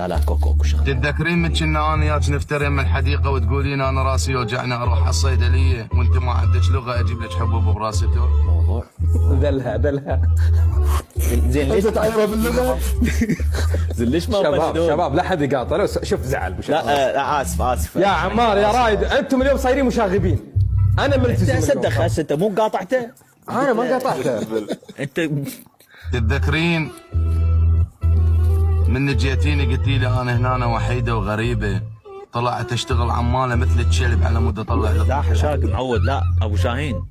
لا كوكو شغله. تتذكرين من كنا انا وياك نفترين من الحديقه وتقولين انا راسي يوجعني اروح على الصيدليه وانت ما عندك لغه اجيب لك حبوب براسته؟ موضوع ذلها زين ليش تعيرها باللغه؟ زين ليش ما شباب لا حد يقاطع شوف زعل لا اسف يا عمار يا رايد انتم اليوم صايرين مشاغبين. انا ملتزم. صدق هسه انت مو قاطعته. انا ما قاطعته. انت تتذكرين من جيتيني قلتي لي انا هنا وحيده وغريبه طلعت اشتغل عماله مثل الكلب على مود اطلع لك. لا حشاك معود. لا ابو شاهين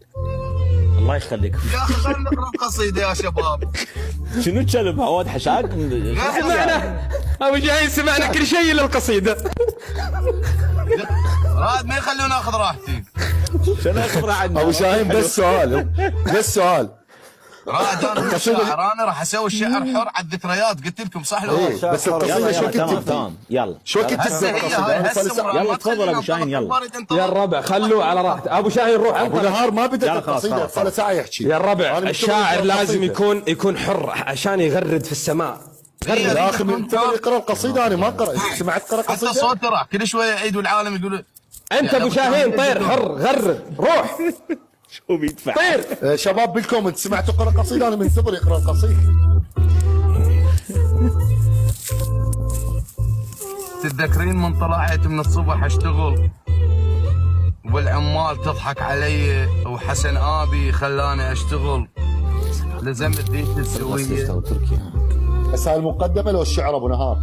الله يخليك يا اخي خلينا نقرا القصيده يا شباب. شنو كلب عود حشاك؟ سمعنا ابو شاهين سمعنا كل شيء الا القصيده. راد ما يخلوني اخذ راحتي. شنو اخبر عنه ابو شاهين بس سؤال راد انا شاعر انا راح اسوي الشعر حر على الذكريات قلت لكم صح لو بس القصيده شو كتبت؟ تمام يلا شو كتبت هسه هي القصيده؟ يلا تفضل ابو شاهين يلا. يا الربع خلوه على راحته. ابو شاهين روح ابو انطلق. نهار ما بدت يلا خلاص، القصيده خلاص، صار له ساعه يحكي. يا الربع أنا الشاعر بكتب لازم القصيدة. يكون حر عشان يغرد في السماء. يا اخي من ترى يقرا القصيده انا ما قرأت. سمعت قرا حتى قصيده؟ صوته راح كل شويه يعيد والعالم يقول انت ابو شاهين طير حر غرد روح شو بيدفع طير. شباب بالكومنت سمعتوا قرا قصيده؟ انا من صغري يقرا القصيده. تتذكرين من طلعت من الصبح اشتغل والعمال تضحك علي وحسن ابي خلاني اشتغل لزمت ديت السويه. تركيا بس هاي المقدمه لو الشعر ابو نهار.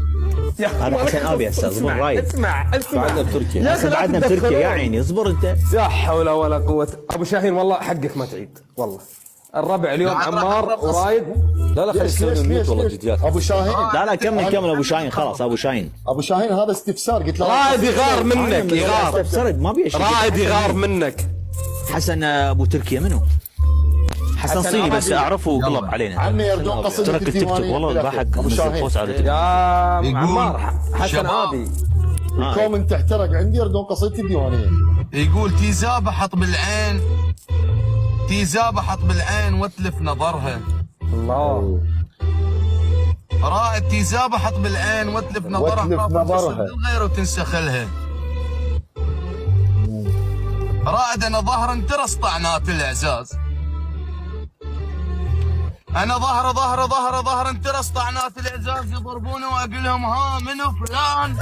هذا حسن ابي هسه اصبر رايد. اسمع بعدنا بتركيا يا أخي لا بعدنا بتركيا تتدخلون. يا عيني اصبر انت. لا حول ولا قوة. ابو شاهين والله حقك ما تعيد والله. الربع اليوم لا، عمار راح ورايد. لا خلي يسوي ميوت والله جديات. ابو شاهين لا كمل ابو شاهين خلاص ابو شاهين. ابو شاهين هذا استفسار قلت له رايد يغار منك يغار. استفسرت ما بي شيء. رايد يغار منك. حسن ابو تركيا منو؟ حسن صيني بس اعرفه وقلب علينا. عني يردون قصيده ترك التيك توك والله ضحك ابو نزل شاهين بوست على التيك يا يقول عمار حسن شباب. ابي الكومنت احترق عندي يردون قصيدتي الديوانيه. يقول تيزابه حط بالعين تيزابه حط بالعين واتلف نظرها. الله. رائد تيزابه حط بالعين واتلف نظرها. واتلف نظرها. غير وتنسخلها. رائد انا ظهر انترس طعنات الاعزاز. انا ظهر انترس طعنات الاعزاز يضربوني واقول لهم ها منو فلان.